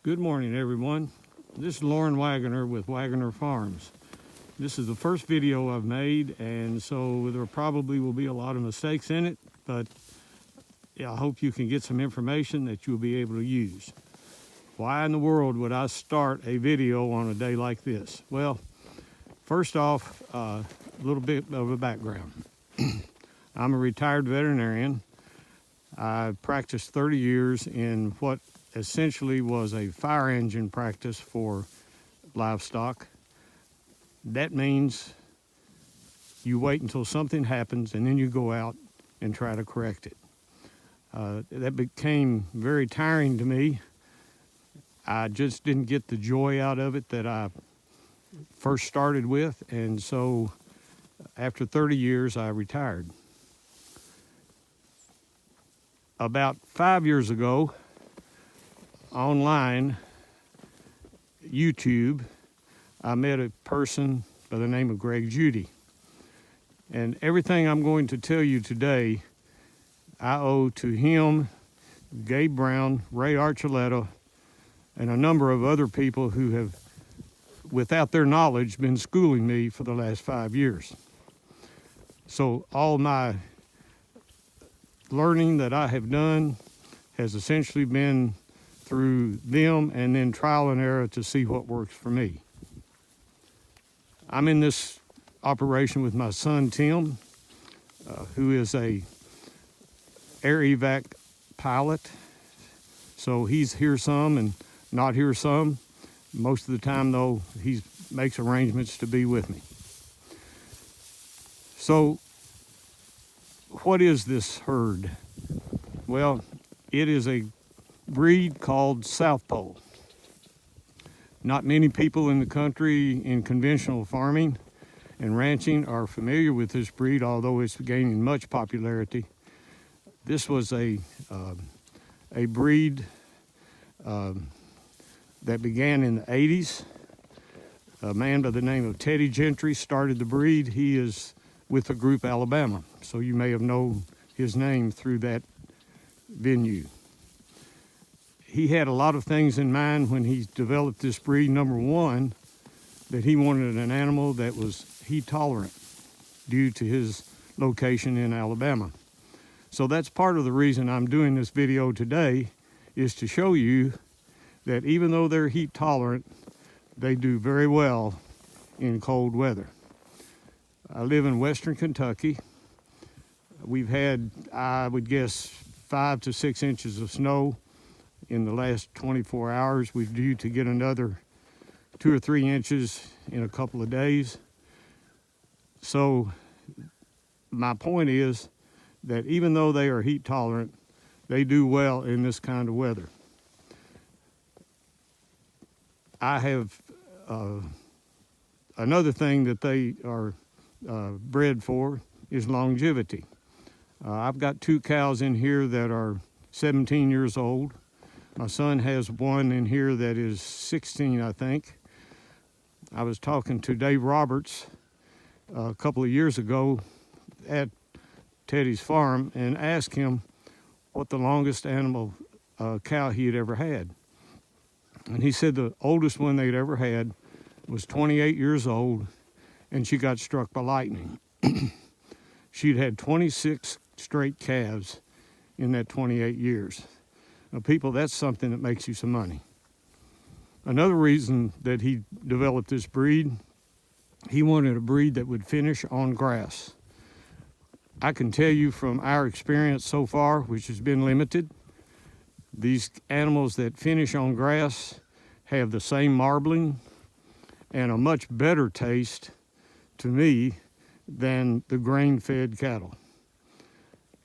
Good morning, everyone. This is Lauren Wagoner with Wagoner Farms. This is the first video I've made, and so there probably will be a lot of mistakes in it, but I hope you can get some information that you'll be able to use. Why in the world would I start a video on a day like this? Well, first off, a little bit of a background. I'm a retired veterinarian. I practiced 30 years in what essentially was a fire engine practice for livestock. That means you wait until something happens and then you go out and try to correct it. That became very tiring to me. I just didn't get the joy out of it that I first started with, and so after 30 years I retired. About 5 years ago, online, YouTube, I met a person by the name of Judy. And everything I'm going to tell you today, I owe to him, Gabe Brown, Ray Archuleta, and a number of other people who have, without their knowledge, been schooling me for the last 5 years. So all my learning that I have done has essentially been through them and then trial and error to see what works for me. I'm in this operation with my son Tim, who is a air evac pilot. So he's here some and not here some. Most of the time though, he makes arrangements to be with me. So what is this herd? Well, it is a breed called South Pole. Not many people in the country in conventional farming and ranching are familiar with this breed, although it's gaining much popularity. This was a breed that began in the 80s. A man by the name of Teddy Gentry started the breed. He is with the group Alabama, so you may have known his name through that venue. He had a lot of things in mind when he developed this breed. Number one, that he wanted an animal that was heat tolerant due to his location in Alabama. So that's part of the reason I'm doing this video today, is to show you that even though they're heat tolerant, they do very well in cold weather. I live in Western Kentucky. We've had, I would guess, 5 to 6 inches of snow in the last 24 hours. We're due to get another 2 or 3 inches in a couple of days. So my point is that even though they are heat tolerant, they do well in this kind of weather. I have another thing that they are bred for is longevity. I've got 2 cows in here that are 17 years old. My son has one in here that is 16, I think. I was talking to Dave Roberts a couple of years ago at Teddy's farm and asked him what the longest animal cow he had ever had. And he said the oldest one they'd ever had was 28 years old, and she got struck by lightning. She'd had 26 straight calves in that 28 years. Now, people, that's something that makes you some money. Another reason that he developed this breed, he wanted a breed that would finish on grass. I can tell you from our experience so far, which has been limited, these animals that finish on grass have the same marbling and a much better taste to me than the grain-fed cattle.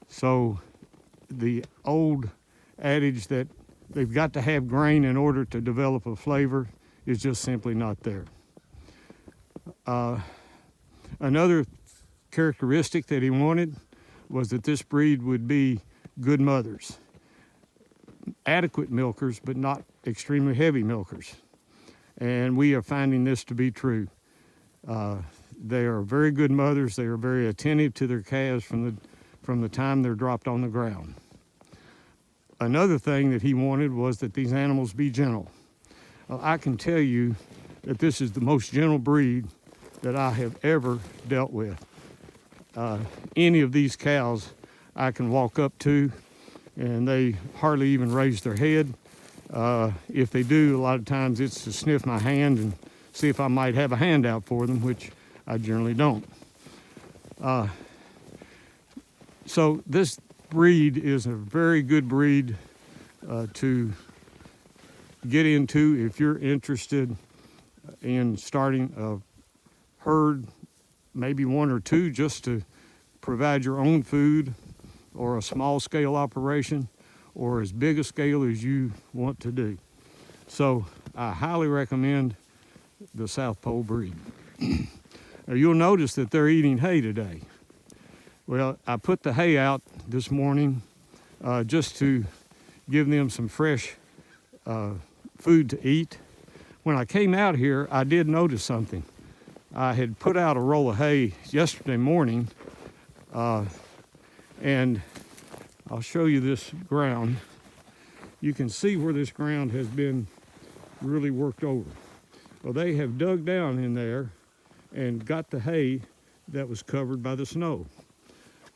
So the old adage that they've got to have grain in order to develop a flavor is just simply not there. Another characteristic that he wanted was that this breed would be good mothers. Adequate milkers, but not extremely heavy milkers. And we are finding this to be true. They are very good mothers. They are very attentive to their calves from the time they're dropped on the ground. Another thing that he wanted was that these animals be gentle. I can tell you that this is the most gentle breed that I have ever dealt with. Any of these cows I can walk up to and they hardly even raise their head. If they do, a lot of times it's to sniff my hand and see if I might have a handout for them, which I generally don't. So this breed is a very good breed to get into if you're interested in starting a herd, maybe one or two, just to provide your own food, or a small scale operation, or as big a scale as you want to do. So I highly recommend the South Pole breed. Now you'll notice that they're eating hay today. Well, I put the hay out this morning just to give them some fresh food to eat. When I came out here, I did notice something. I had put out a roll of hay yesterday morning, and I'll show you this ground. You can see where this ground has been really worked over. Well, they have dug down in there and got the hay that was covered by the snow.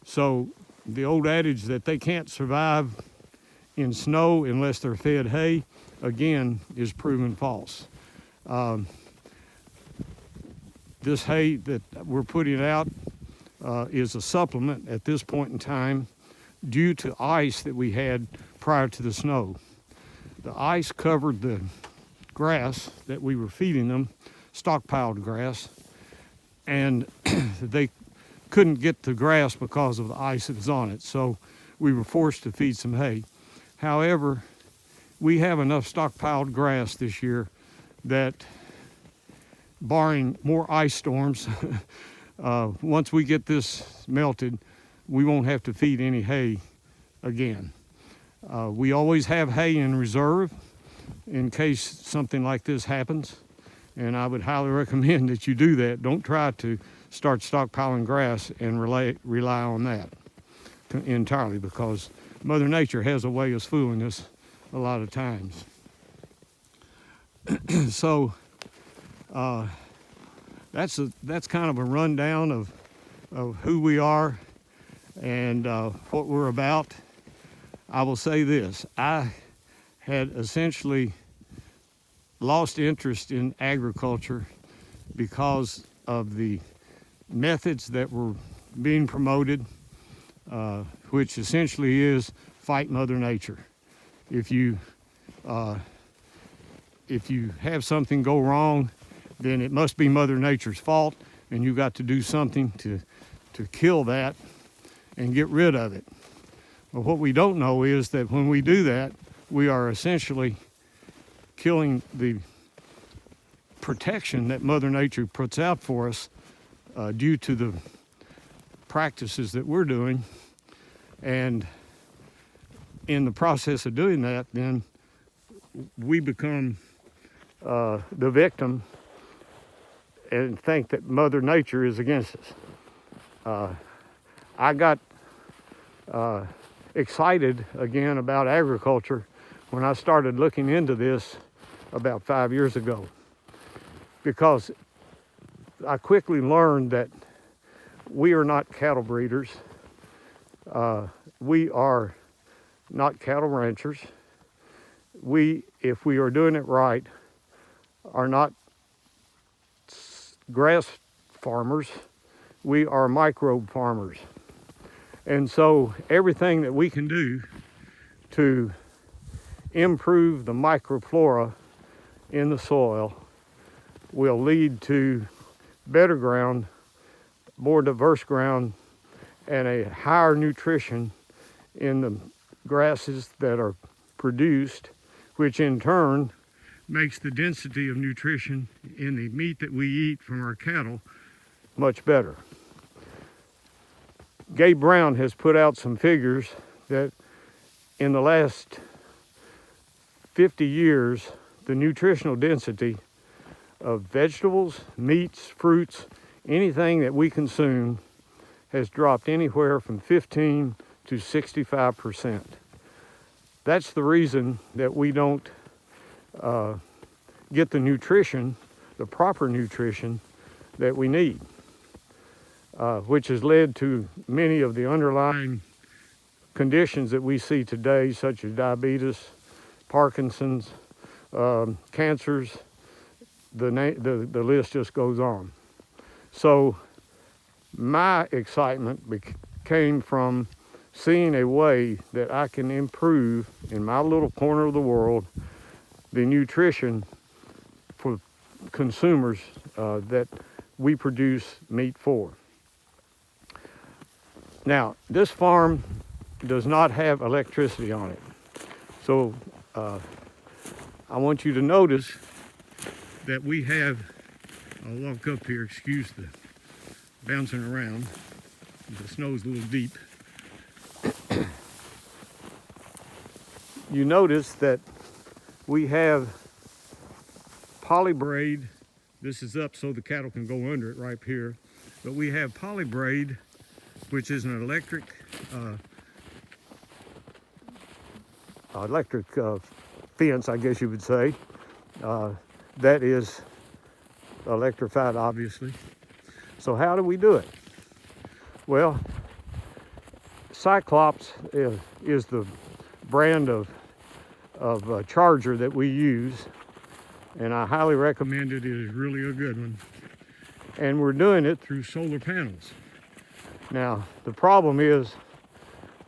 So the old adage that they can't survive in snow unless they're fed hay, again, is proven false. This hay that we're putting out is a supplement at this point in time due to ice that we had prior to the snow. The ice covered the grass that we were feeding them, stockpiled grass, and they couldn't get the grass because of the ice that was on it, so we were forced to feed some hay. However, we have enough stockpiled grass this year that, barring more ice storms, once we get this melted, we won't have to feed any hay again. We always have hay in reserve in case something like this happens, and I would highly recommend that you do that. Don't try to start stockpiling grass and rely on that entirely, because Mother Nature has a way of fooling us a lot of times. So that's kind of a rundown of who we are and what we're about. I will say this: I had essentially lost interest in agriculture because of the methods that were being promoted, which essentially is fight Mother Nature. If you have something go wrong, then it must be Mother Nature's fault, and you've got to do something to kill that and get rid of it. But what we don't know is that when we do that, we are essentially killing the protection that Mother Nature puts out for us due to the practices that we're doing. And in the process of doing that, then we become the victim and think that Mother Nature is against us. I got excited again about agriculture when I started looking into this about 5 years ago, because I quickly learned that we are not cattle breeders. We are not cattle ranchers. We, if we are doing it right, are not grass farmers. We are microbe farmers. And so everything that we can do to improve the microflora in the soil will lead to better ground, more diverse ground, and a higher nutrition in the grasses that are produced, which in turn makes the density of nutrition in the meat that we eat from our cattle much better. Gabe Brown has put out some figures that in the last 50 years, the nutritional density of vegetables, meats, fruits, anything that we consume has dropped anywhere from 15 to 65%. That's the reason that we don't get the nutrition, the proper nutrition that we need, which has led to many of the underlying conditions that we see today, such as diabetes, Parkinson's, cancers, the list just goes on. So my excitement came from seeing a way that I can improve in my little corner of the world the nutrition for consumers that we produce meat for. Now, this farm does not have electricity on it. So I want you to notice that we have, I'll walk up here, excuse the bouncing around. The snow's a little deep. You notice that we have polybraid. This is up so the cattle can go under it right here. But we have polybraid, which is an electric fence, I guess you would say. That is electrified, obviously. So how do we do it? Well, Cyclops is the brand of charger that we use, and I highly recommend it. It is really a good one. And we're doing it through solar panels. Now, the problem is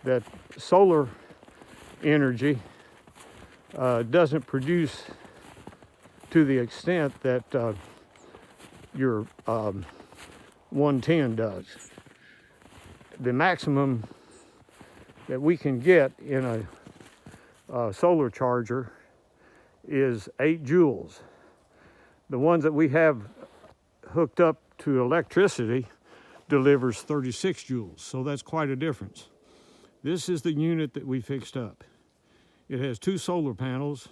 that solar energy doesn't produce to the extent that your 110 does. The maximum that we can get in a solar charger is 8 joules. The ones that we have hooked up to electricity delivers 36 joules, so that's quite a difference. This is the unit that we fixed up. It has 2 solar panels.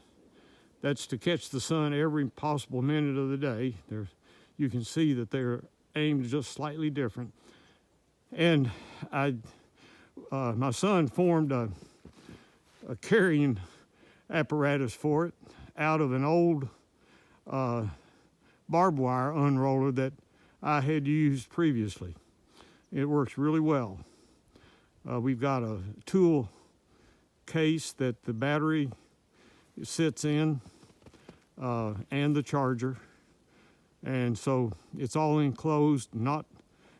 That's to catch the sun every possible minute of the day. You can see that they're aimed just slightly different. And my son formed a carrying apparatus for it out of an old barbed wire unroller that I had used previously. It works really well. We've got a tool case that the battery sits in and the charger, and so it's all enclosed.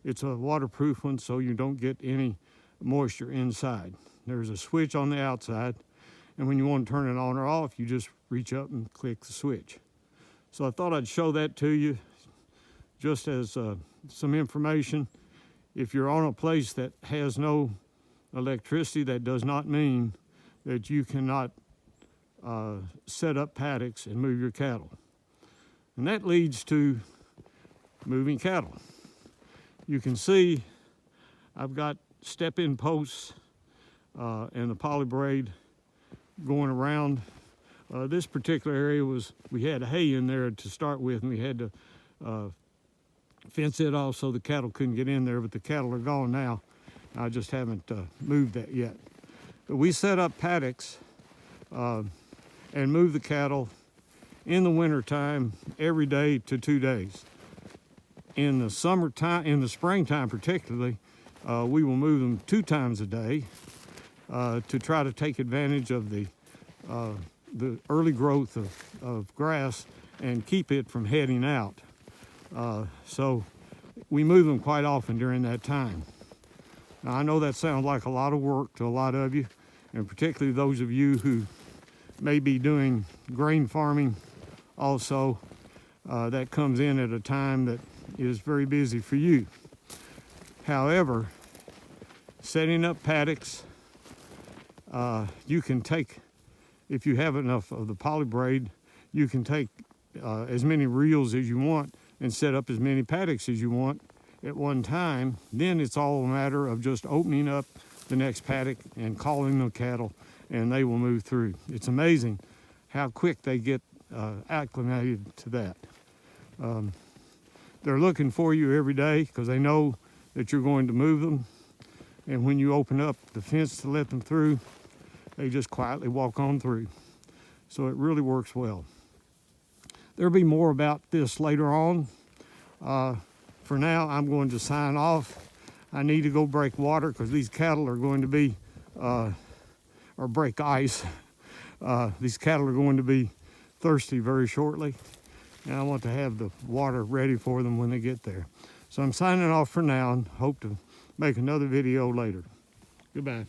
It's a waterproof one, so you don't get any moisture inside. There's a switch on the outside, and when you want to turn it on or off, you just reach up and click the switch. So I thought I'd show that to you just as some information. If you're on a place that has no electricity, that does not mean that you cannot set up paddocks and move your cattle. And that leads to moving cattle. You can see I've got step-in posts and the polybraid going around. This particular area we had hay in there to start with, and we had to fence it off so the cattle couldn't get in there, but the cattle are gone now. I just haven't moved that yet. But we set up paddocks and move the cattle in the wintertime every day to 2 days. In the summertime, in the springtime particularly, we will move them 2 times a day to try to take advantage of the early growth of grass and keep it from heading out. So we move them quite often during that time. Now, I know that sounds like a lot of work to a lot of you, and particularly those of you who may be doing grain farming also. That comes in at a time that is very busy for you. However, setting up paddocks, you can take, if you have enough of the polybraid, you can take as many reels as you want and set up as many paddocks as you want at one time. Then it's all a matter of just opening up the next paddock and calling the cattle, and they will move through. It's amazing how quick they get acclimated to that. They're looking for you every day because they know that you're going to move them, and when you open up the fence to let them through, they just quietly walk on through. So it really works well. There'll be more about this later on. For now, I'm going to sign off. I need to go break water because these cattle are going to be, or break ice. These cattle are going to be thirsty very shortly, and I want to have the water ready for them when they get there. So I'm signing off for now and hope to make another video later. Goodbye.